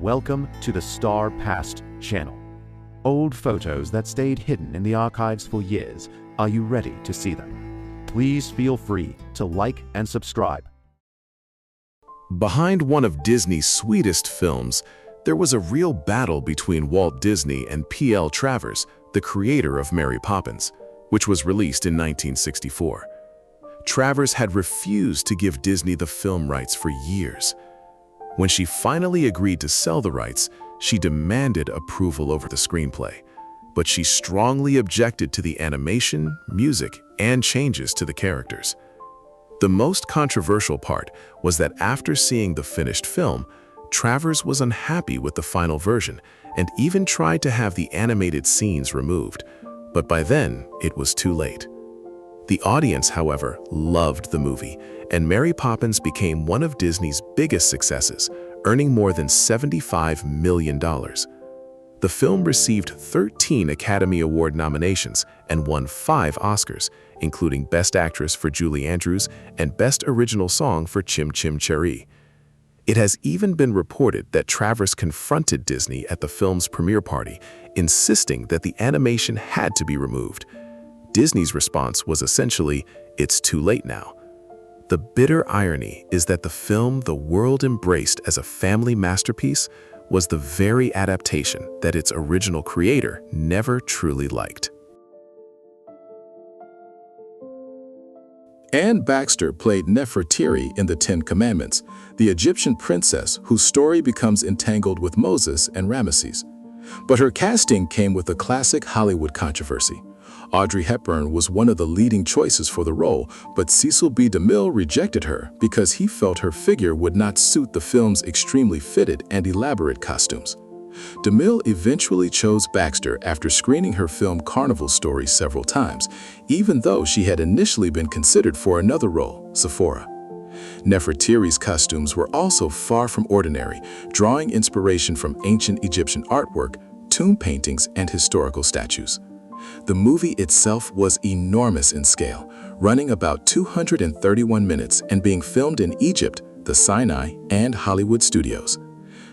Welcome to the Star Past channel. Old photos that stayed hidden in the archives for years. Are you ready to see them? Please feel free to like and subscribe. Behind one of Disney's sweetest films, there was a real battle between Walt Disney and P.L. Travers, the creator of Mary Poppins, which was released in 1964. Travers had refused to give Disney the film rights for years. When she finally agreed to sell the rights, she demanded approval over the screenplay, but she strongly objected to the animation, music, and changes to the characters. The most controversial part was that after seeing the finished film, Travers was unhappy with the final version and even tried to have the animated scenes removed, but by then it was too late. The audience, however, loved the movie, and Mary Poppins became one of Disney's biggest successes, earning more than $75 million. The film received 13 Academy Award nominations and won 5 Oscars, including Best Actress for Julie Andrews and Best Original Song for Chim Chim Cheree. It has even been reported that Travers confronted Disney at the film's premiere party, insisting that the animation had to be removed. Disney's response was essentially, "It's too late now." The bitter irony is that the film the world embraced as a family masterpiece was the very adaptation that its original creator never truly liked. Anne Baxter played Nefertiri in The Ten Commandments, the Egyptian princess whose story becomes entangled with Moses and Ramesses. But her casting came with a classic Hollywood controversy. Audrey Hepburn was one of the leading choices for the role, but Cecil B. DeMille rejected her because he felt her figure would not suit the film's extremely fitted and elaborate costumes. DeMille eventually chose Baxter after screening her film Carnival Story several times, even though she had initially been considered for another role, Sephora. Nefertiri's costumes were also far from ordinary, drawing inspiration from ancient Egyptian artwork, tomb paintings, and historical statues. The movie itself was enormous in scale, running about 231 minutes and being filmed in Egypt, the Sinai, and Hollywood studios.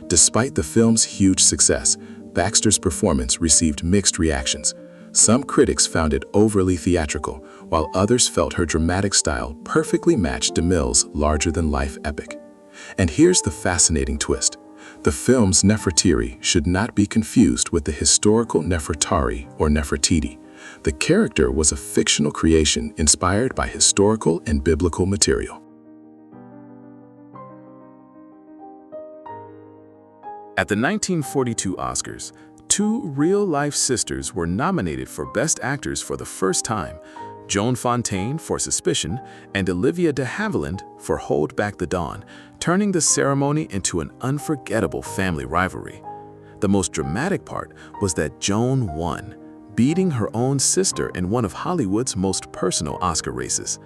Despite the film's huge success, Baxter's performance received mixed reactions. Some critics found it overly theatrical, while others felt her dramatic style perfectly matched DeMille's larger-than-life epic. And here's the fascinating twist. The film's Nefertiri should not be confused with the historical Nefertari or Nefertiti. The character was a fictional creation inspired by historical and biblical material. At the 1942 Oscars, 2 real-life sisters were nominated for Best Actors for the first time, Joan Fontaine for Suspicion and Olivia de Havilland for Hold Back the Dawn, turning the ceremony into an unforgettable family rivalry. The most dramatic part was that Joan won, beating her own sister in one of Hollywood's most personal Oscar races.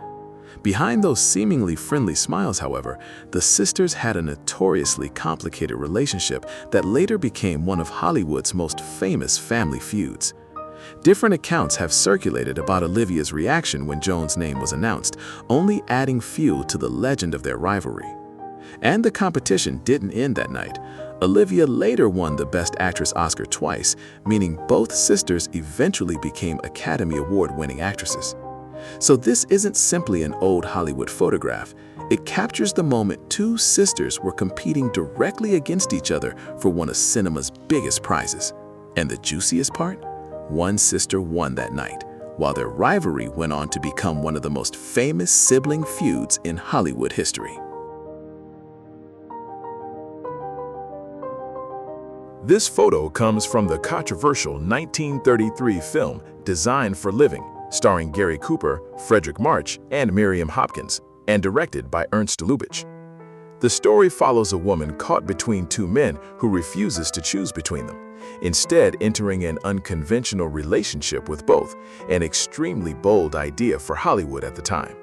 Behind those seemingly friendly smiles, however, the sisters had a notoriously complicated relationship that later became one of Hollywood's most famous family feuds. Different accounts have circulated about Olivia's reaction when Joan's name was announced, only adding fuel to the legend of their rivalry. And the competition didn't end that night. Olivia later won the Best Actress Oscar twice, meaning both sisters eventually became Academy Award-winning actresses. So this isn't simply an old Hollywood photograph. It captures the moment 2 sisters were competing directly against each other for one of cinema's biggest prizes. And the juiciest part? One sister won that night, while their rivalry went on to become one of the most famous sibling feuds in Hollywood history. This photo comes from the controversial 1933 film Designed for Living, starring Gary Cooper, Frederick March, and Miriam Hopkins, and directed by Ernst Lubitsch. The story follows a woman caught between 2 men who refuses to choose between them, instead entering an unconventional relationship with both, an extremely bold idea for Hollywood at the time.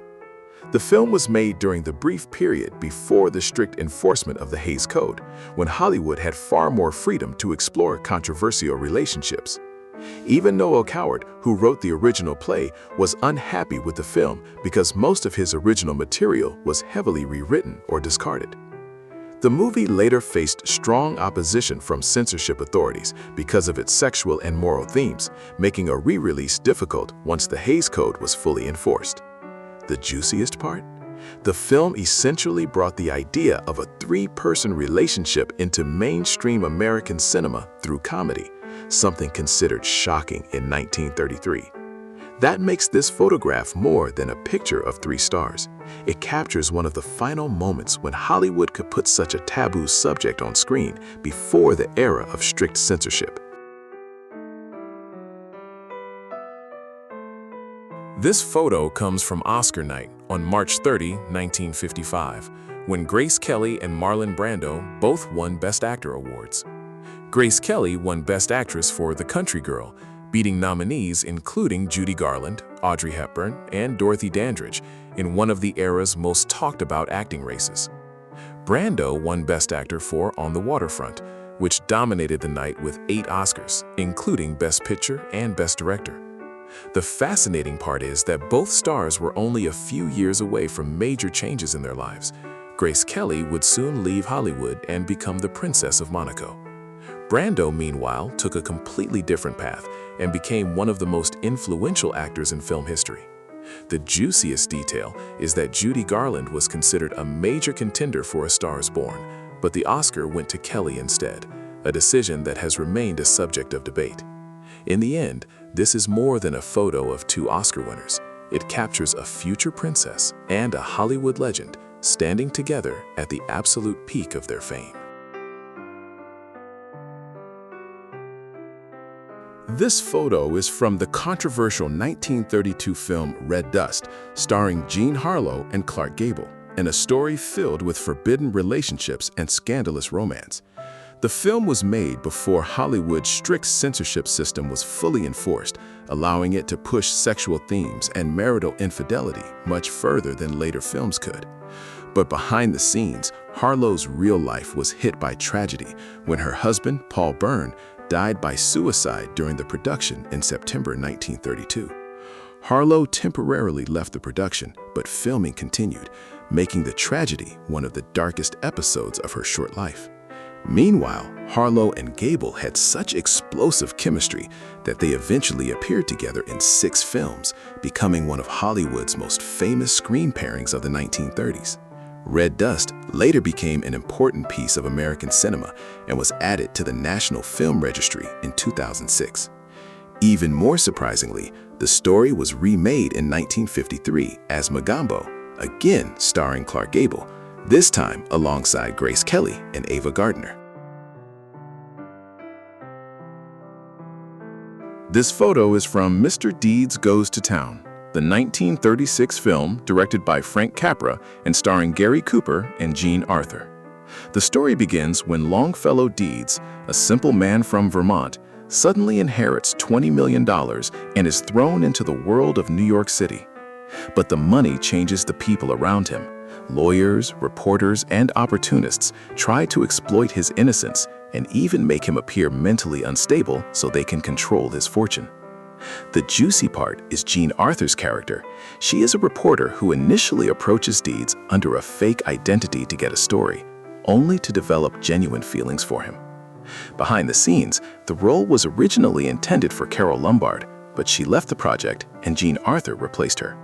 The film was made during the brief period before the strict enforcement of the Hays Code, when Hollywood had far more freedom to explore controversial relationships. Even Noel Coward, who wrote the original play, was unhappy with the film because most of his original material was heavily rewritten or discarded. The movie later faced strong opposition from censorship authorities because of its sexual and moral themes, making a re-release difficult once the Hays Code was fully enforced. The juiciest part? The film essentially brought the idea of a three-person relationship into mainstream American cinema through comedy, something considered shocking in 1933. That makes this photograph more than a picture of three stars. It captures one of the final moments when Hollywood could put such a taboo subject on screen before the era of strict censorship. This photo comes from Oscar night on March 30, 1955, when Grace Kelly and Marlon Brando both won Best Actor awards. Grace Kelly won Best Actress for The Country Girl, beating nominees including Judy Garland, Audrey Hepburn, and Dorothy Dandridge in one of the era's most talked-about acting races. Brando won Best Actor for On the Waterfront, which dominated the night with 8 Oscars, including Best Picture and Best Director. The fascinating part is that both stars were only a few years away from major changes in their lives. Grace Kelly would soon leave Hollywood and become the Princess of Monaco. Brando, meanwhile, took a completely different path and became one of the most influential actors in film history. The juiciest detail is that Judy Garland was considered a major contender for A Star is Born, but the Oscar went to Kelly instead, a decision that has remained a subject of debate. In the end, this is more than a photo of 2 Oscar winners. It captures a future princess and a Hollywood legend standing together at the absolute peak of their fame. This photo is from the controversial 1932 film Red Dust, starring Jean Harlow and Clark Gable, and a story filled with forbidden relationships and scandalous romance. The film was made before Hollywood's strict censorship system was fully enforced, allowing it to push sexual themes and marital infidelity much further than later films could. But behind the scenes, Harlow's real life was hit by tragedy when her husband, Paul Byrne, died by suicide during the production in September 1932. Harlow temporarily left the production, but filming continued, making the tragedy one of the darkest episodes of her short life. Meanwhile, Harlow and Gable had such explosive chemistry that they eventually appeared together in 6 films, becoming one of Hollywood's most famous screen pairings of the 1930s. Red Dust later became an important piece of American cinema and was added to the National Film Registry in 2006. Even more surprisingly, the story was remade in 1953 as Mogambo, again starring Clark Gable, this time alongside Grace Kelly and Ava Gardner. This photo is from Mr. Deeds Goes to Town, the 1936 film directed by Frank Capra and starring Gary Cooper and Jean Arthur. The story begins when Longfellow Deeds, a simple man from Vermont, suddenly inherits $20 million and is thrown into the world of New York City. But the money changes the people around him. Lawyers, reporters, and opportunists try to exploit his innocence and even make him appear mentally unstable so they can control his fortune. The juicy part is Jean Arthur's character. She is a reporter who initially approaches Deeds under a fake identity to get a story, only to develop genuine feelings for him. Behind the scenes, the role was originally intended for Carole Lombard, but she left the project and Jean Arthur replaced her.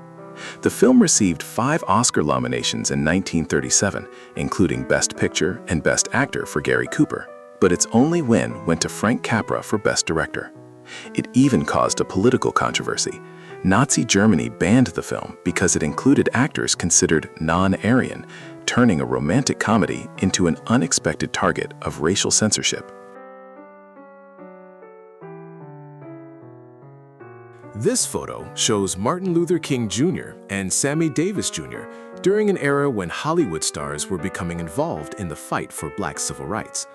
The film received 5 Oscar nominations in 1937, including Best Picture and Best Actor for Gary Cooper, but its only win went to Frank Capra for Best Director. It even caused a political controversy. Nazi Germany banned the film because it included actors considered non-Aryan, turning a romantic comedy into an unexpected target of racial censorship. This photo shows Martin Luther King Jr. and Sammy Davis Jr. during an era when Hollywood stars were becoming involved in the fight for Black civil rights.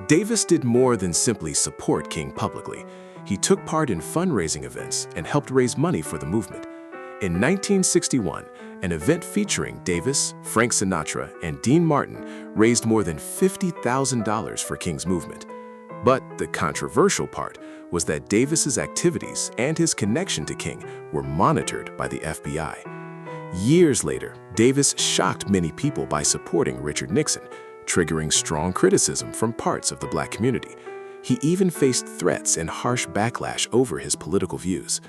Davis did more than simply support King publicly. He took part in fundraising events and helped raise money for the movement. In 1961, an event featuring Davis, Frank Sinatra, and Dean Martin raised more than $50,000 for King's movement. But the controversial part was that Davis's activities and his connection to King were monitored by the FBI. Years later, Davis shocked many people by supporting Richard Nixon, triggering strong criticism from parts of the Black community. He even faced threats and harsh backlash over his political views.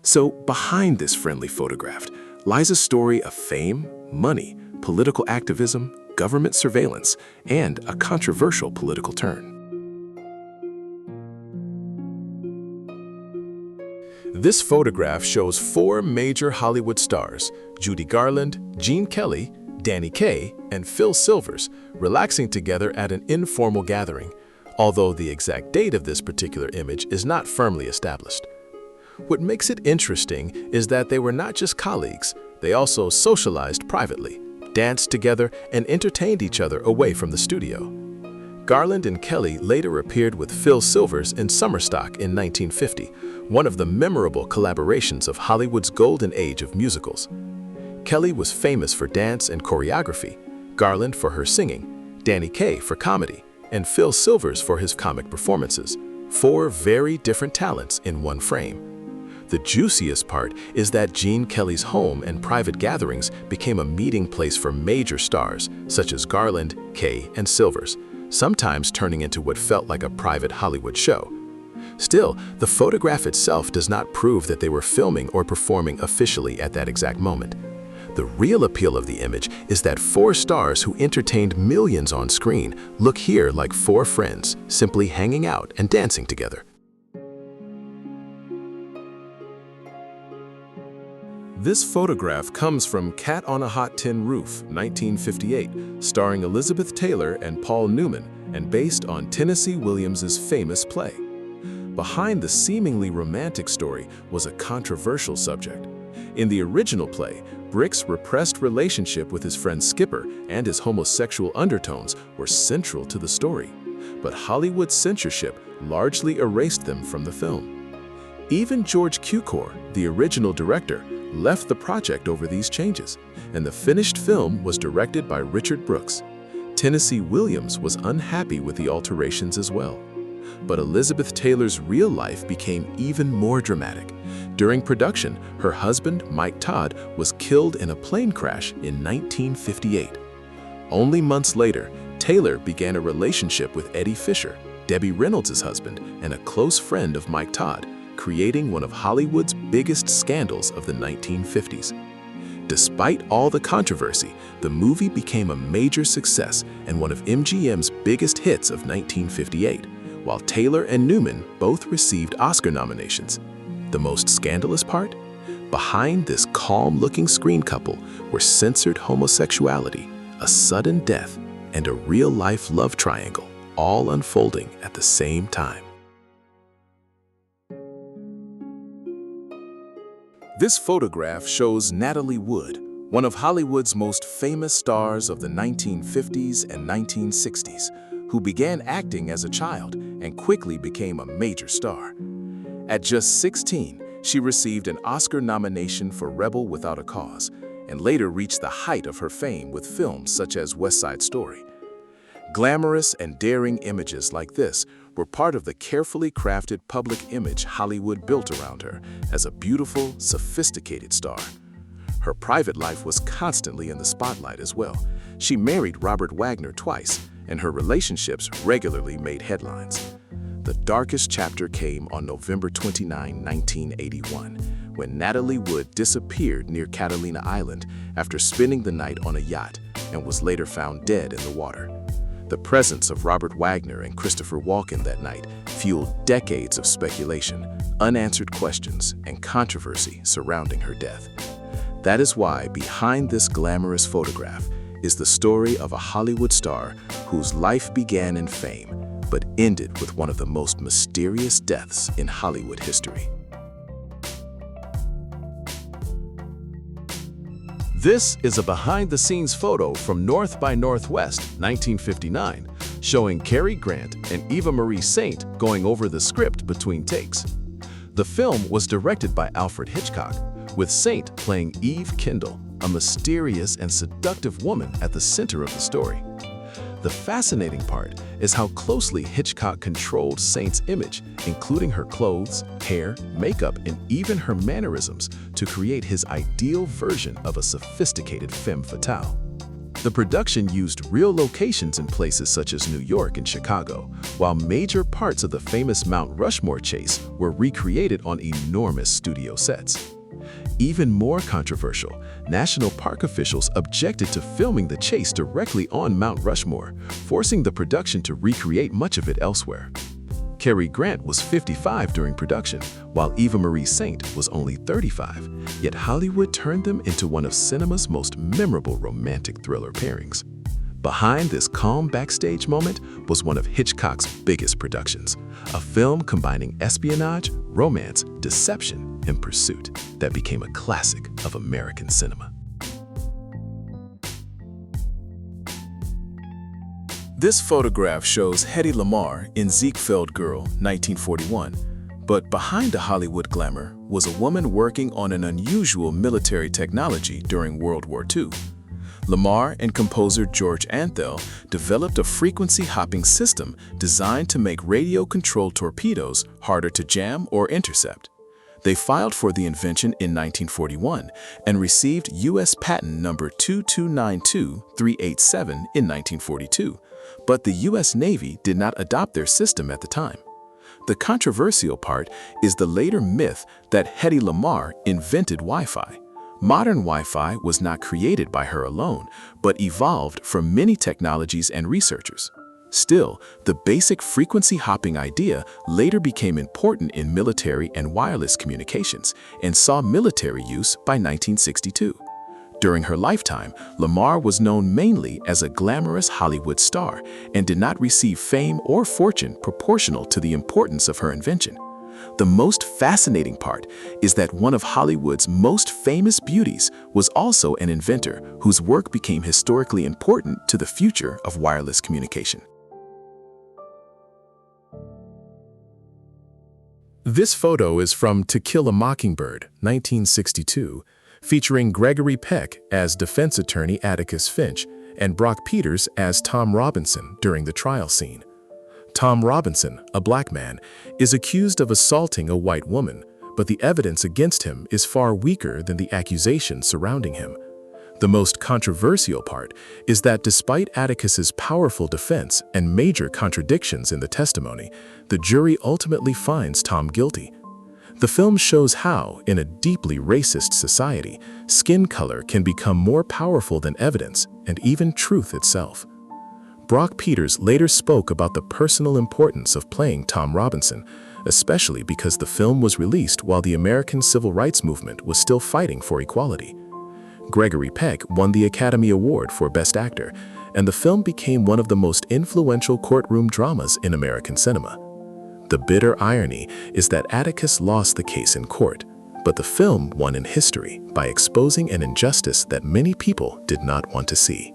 So behind this friendly photograph lies a story of fame, money, political activism, government surveillance, and a controversial political turn. This photograph shows 4 major Hollywood stars, Judy Garland, Gene Kelly, Danny Kaye, and Phil Silvers, relaxing together at an informal gathering, although the exact date of this particular image is not firmly established. What makes it interesting is that they were not just colleagues, they also socialized privately, danced together, and entertained each other away from the studio. Garland and Kelly later appeared with Phil Silvers in Summer Stock in 1950, one of the memorable collaborations of Hollywood's golden age of musicals. Kelly was famous for dance and choreography, Garland for her singing, Danny Kaye for comedy, and Phil Silvers for his comic performances. 4 very different talents in one frame. The juiciest part is that Gene Kelly's home and private gatherings became a meeting place for major stars, such as Garland, Kaye, and Silvers, sometimes turning into what felt like a private Hollywood show. Still, the photograph itself does not prove that they were filming or performing officially at that exact moment. The real appeal of the image is that 4 stars who entertained millions on screen look here like 4 friends, simply hanging out and dancing together. This photograph comes from Cat on a Hot Tin Roof, 1958, starring Elizabeth Taylor and Paul Newman, and based on Tennessee Williams's famous play. Behind the seemingly romantic story was a controversial subject. In the original play, Brick's repressed relationship with his friend Skipper and his homosexual undertones were central to the story, but Hollywood censorship largely erased them from the film. Even George Cukor, the original director, left the project over these changes, and the finished film was directed by Richard Brooks. Tennessee Williams was unhappy with the alterations as well. But Elizabeth Taylor's real life became even more dramatic. During production, her husband, Mike Todd, was killed in a plane crash in 1958. Only months later, Taylor began a relationship with Eddie Fisher, Debbie Reynolds' husband, and a close friend of Mike Todd, creating one of Hollywood's biggest scandals of the 1950s. Despite all the controversy, the movie became a major success and one of MGM's biggest hits of 1958, while Taylor and Newman both received Oscar nominations. The most scandalous part? Behind this calm-looking screen couple were censored homosexuality, a sudden death, and a real-life love triangle, all unfolding at the same time. This photograph shows Natalie Wood, one of Hollywood's most famous stars of the 1950s and 1960s, who began acting as a child and quickly became a major star. At just 16, she received an Oscar nomination for Rebel Without a Cause, and later reached the height of her fame with films such as West Side Story. Glamorous and daring images like this were part of the carefully crafted public image Hollywood built around her as a beautiful, sophisticated star. Her private life was constantly in the spotlight as well. She married Robert Wagner twice, and her relationships regularly made headlines. The darkest chapter came on November 29, 1981, when Natalie Wood disappeared near Catalina Island after spending the night on a yacht and was later found dead in the water. The presence of Robert Wagner and Christopher Walken that night fueled decades of speculation, unanswered questions, and controversy surrounding her death. That is why behind this glamorous photograph is the story of a Hollywood star whose life began in fame, but ended with one of the most mysterious deaths in Hollywood history. This is a behind-the-scenes photo from North by Northwest, 1959, showing Cary Grant and Eva Marie Saint going over the script between takes. The film was directed by Alfred Hitchcock, with Saint playing Eve Kendall, a mysterious and seductive woman at the center of the story. The fascinating part is how closely Hitchcock controlled Saint's image, including her clothes, hair, makeup, and even her mannerisms to create his ideal version of a sophisticated femme fatale. The production used real locations in places such as New York and Chicago, while major parts of the famous Mount Rushmore chase were recreated on enormous studio sets. Even more controversial, national park officials objected to filming the chase directly on Mount Rushmore, forcing the production to recreate much of it elsewhere. Cary Grant was 55 during production, while Eva Marie Saint was only 35, yet Hollywood turned them into one of cinema's most memorable romantic thriller pairings. Behind this calm backstage moment was one of Hitchcock's biggest productions, a film combining espionage, romance, deception, and pursuit that became a classic of American cinema. This photograph shows Hedy Lamarr in Ziegfeld Girl, 1941. But behind the Hollywood glamour was a woman working on an unusual military technology during World War II. Lamarr and composer George Antheil developed a frequency-hopping system designed to make radio-controlled torpedoes harder to jam or intercept. They filed for the invention in 1941 and received U.S. patent number 2292387 in 1942, but the U.S. Navy did not adopt their system at the time. The controversial part is the later myth that Hedy Lamarr invented Wi-Fi. Modern Wi-Fi was not created by her alone, but evolved from many technologies and researchers. Still, the basic frequency-hopping idea later became important in military and wireless communications and saw military use by 1962. During her lifetime, Lamarr was known mainly as a glamorous Hollywood star and did not receive fame or fortune proportional to the importance of her invention. The most fascinating part is that one of Hollywood's most famous beauties was also an inventor whose work became historically important to the future of wireless communication. This photo is from To Kill a Mockingbird, 1962, featuring Gregory Peck as defense attorney Atticus Finch and Brock Peters as Tom Robinson during the trial scene. Tom Robinson, a black man, is accused of assaulting a white woman, but the evidence against him is far weaker than the accusations surrounding him. The most controversial part is that despite Atticus's powerful defense and major contradictions in the testimony, the jury ultimately finds Tom guilty. The film shows how, in a deeply racist society, skin color can become more powerful than evidence and even truth itself. Brock Peters later spoke about the personal importance of playing Tom Robinson, especially because the film was released while the American Civil Rights Movement was still fighting for equality. Gregory Peck won the Academy Award for Best Actor, and the film became one of the most influential courtroom dramas in American cinema. The bitter irony is that Atticus lost the case in court, but the film won in history by exposing an injustice that many people did not want to see.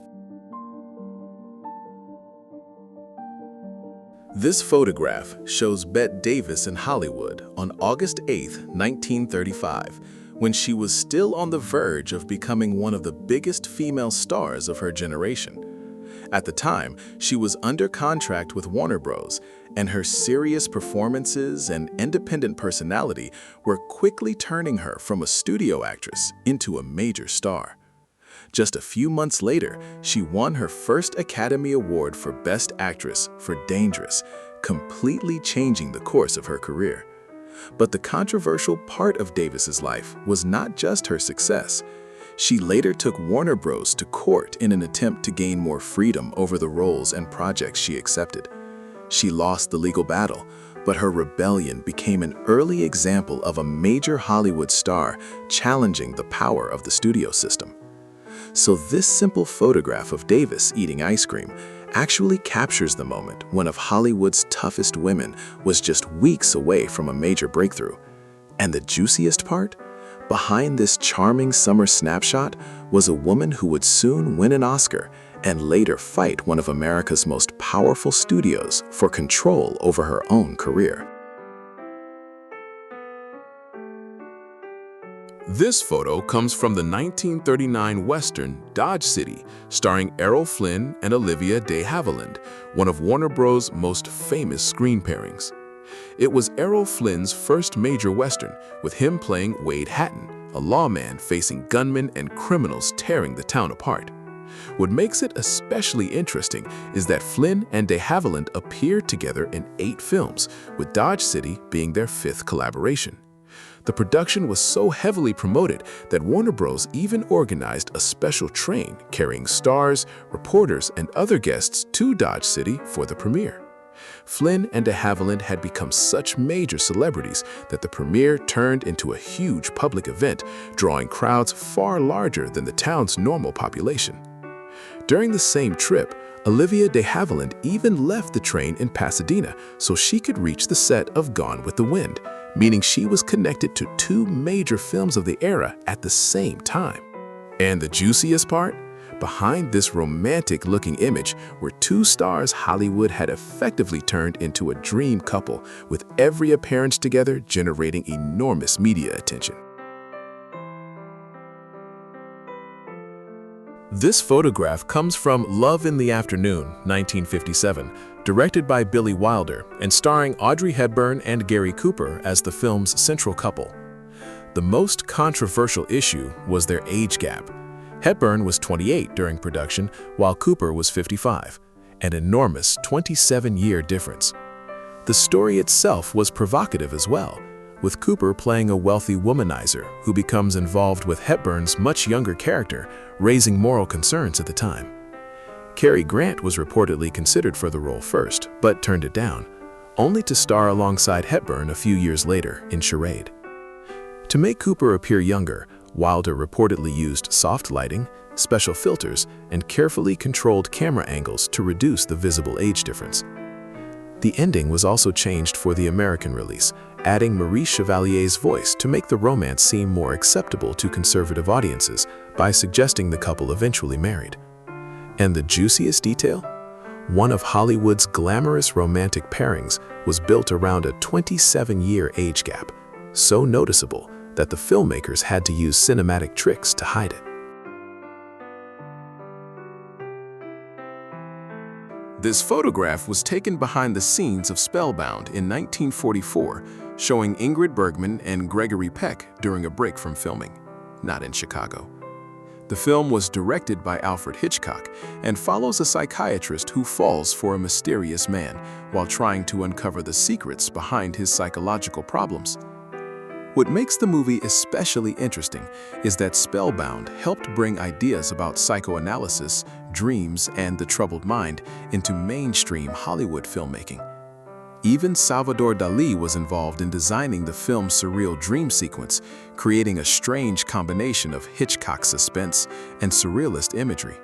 This photograph shows Bette Davis in Hollywood on August 8, 1935, when she was still on the verge of becoming one of the biggest female stars of her generation. At the time, she was under contract with Warner Bros., and her serious performances and independent personality were quickly turning her from a studio actress into a major star. Just a few months later, she won her first Academy Award for Best Actress for Dangerous, completely changing the course of her career. But the controversial part of Davis's life was not just her success. She later took Warner Bros. To court in an attempt to gain more freedom over the roles and projects she accepted. She lost the legal battle, but her rebellion became an early example of a major Hollywood star challenging the power of the studio system. So this simple photograph of Davis eating ice cream actually captures the moment one of Hollywood's toughest women was just weeks away from a major breakthrough. And the juiciest part? Behind this charming summer snapshot was a woman who would soon win an Oscar and later fight one of America's most powerful studios for control over her own career. This photo comes from the 1939 Western Dodge City, starring Errol Flynn and Olivia de Havilland, one of Warner Bros.' most famous screen pairings. It was Errol Flynn's first major Western, with him playing Wade Hatton, a lawman facing gunmen and criminals tearing the town apart. What makes it especially interesting is that Flynn and de Havilland appeared together in 8 films, with Dodge City being their 5th collaboration. The production was so heavily promoted that Warner Bros. Even organized a special train carrying stars, reporters, and other guests to Dodge City for the premiere. Flynn and de Havilland had become such major celebrities that the premiere turned into a huge public event, drawing crowds far larger than the town's normal population. During the same trip, Olivia de Havilland even left the train in Pasadena so she could reach the set of Gone with the Wind, meaning she was connected to 2 major films of the era at the same time. And the juiciest part? Behind this romantic-looking image were 2 stars Hollywood had effectively turned into a dream couple, with every appearance together generating enormous media attention. This photograph comes from Love in the Afternoon, 1957, directed by Billy Wilder and starring Audrey Hepburn and Gary Cooper as the film's central couple. The most controversial issue was their age gap. Hepburn was 28 during production, while Cooper was 55, an enormous 27-year difference. The story itself was provocative as well, with Cooper playing a wealthy womanizer who becomes involved with Hepburn's much younger character, raising moral concerns at the time. Cary Grant was reportedly considered for the role first, but turned it down, only to star alongside Hepburn a few years later in Charade. To make Cooper appear younger, Wilder reportedly used soft lighting, special filters, and carefully controlled camera angles to reduce the visible age difference. The ending was also changed for the American release, adding Maurice Chevalier's voice to make the romance seem more acceptable to conservative audiences by suggesting the couple eventually married. And the juiciest detail? One of Hollywood's glamorous romantic pairings was built around a 27-year age gap, so noticeable that the filmmakers had to use cinematic tricks to hide it. This photograph was taken behind the scenes of Spellbound in 1944, showing Ingrid Bergman and Gregory Peck during a break from filming, not in Chicago. The film was directed by Alfred Hitchcock and follows a psychiatrist who falls for a mysterious man while trying to uncover the secrets behind his psychological problems. What makes the movie especially interesting is that Spellbound helped bring ideas about psychoanalysis, dreams, and the troubled mind into mainstream Hollywood filmmaking. Even Salvador Dali was involved in designing the film's surreal dream sequence, creating a strange combination of Hitchcock suspense and surrealist imagery.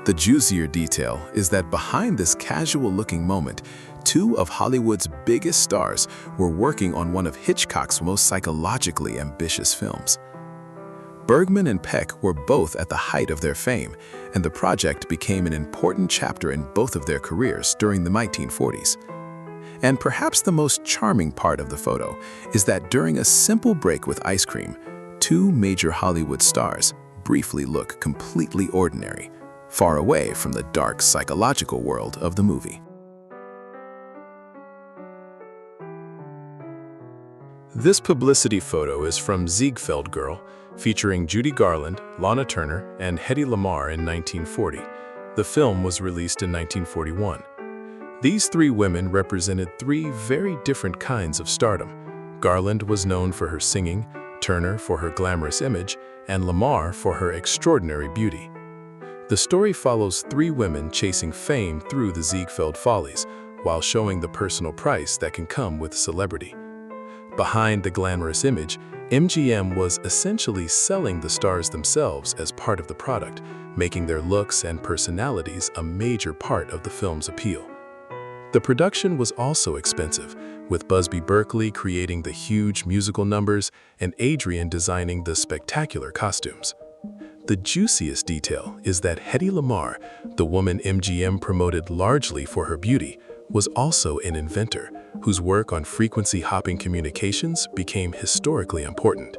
The juicier detail is that behind this casual-looking moment, 2 of Hollywood's biggest stars were working on one of Hitchcock's most psychologically ambitious films. Bergman and Peck were both at the height of their fame, and the project became an important chapter in both of their careers during the 1940s. And perhaps the most charming part of the photo is that during a simple break with ice cream, 2 major Hollywood stars briefly look completely ordinary, far away from the dark psychological world of the movie. This publicity photo is from Ziegfeld Girl, featuring Judy Garland, Lana Turner, and Hedy Lamarr in 1940. The film was released in 1941. These 3 women represented 3 very different kinds of stardom. Garland was known for her singing, Turner for her glamorous image, and Lamarr for her extraordinary beauty. The story follows 3 women chasing fame through the Ziegfeld Follies, while showing the personal price that can come with celebrity. Behind the glamorous image, MGM was essentially selling the stars themselves as part of the product, making their looks and personalities a major part of the film's appeal. The production was also expensive, with Busby Berkeley creating the huge musical numbers and Adrian designing the spectacular costumes. The juiciest detail is that Hedy Lamarr, the woman MGM promoted largely for her beauty, was also an inventor whose work on frequency-hopping communications became historically important.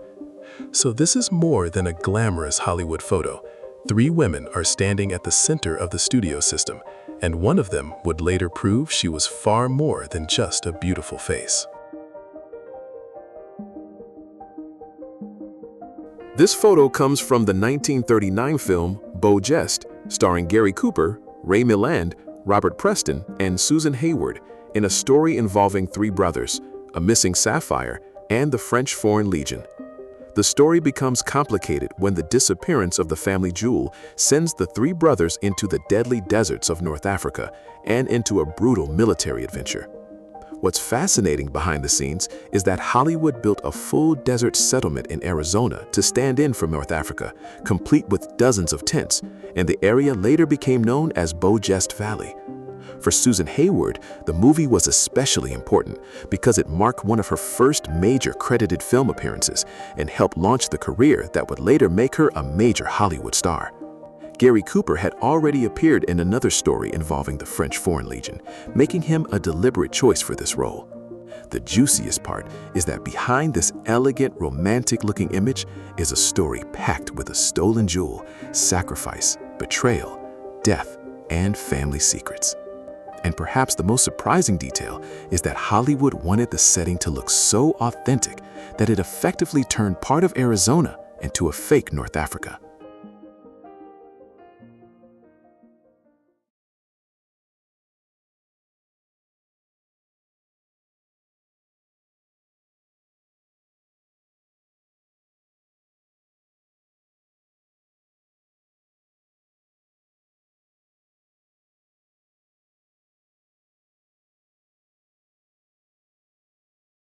So this is more than a glamorous Hollywood photo. 3 women are standing at the center of the studio system, and one of them would later prove she was far more than just a beautiful face. This photo comes from the 1939 film Beau Geste, starring Gary Cooper, Ray Milland, Robert Preston, and Susan Hayward, in a story involving three brothers, a missing sapphire, and the French Foreign Legion. The story becomes complicated when the disappearance of the family jewel sends the three brothers into the deadly deserts of North Africa and into a brutal military adventure. What's fascinating behind the scenes is that Hollywood built a full desert settlement in Arizona to stand in for North Africa, complete with dozens of tents, and the area later became known as Beau Geste Valley. For Susan Hayward, the movie was especially important because it marked one of her first major credited film appearances and helped launch the career that would later make her a major Hollywood star. Gary Cooper had already appeared in another story involving the French Foreign Legion, making him a deliberate choice for this role. The juiciest part is that behind this elegant, romantic-looking image is a story packed with a stolen jewel, sacrifice, betrayal, death, and family secrets. And perhaps the most surprising detail is that Hollywood wanted the setting to look so authentic that it effectively turned part of Arizona into a fake North Africa.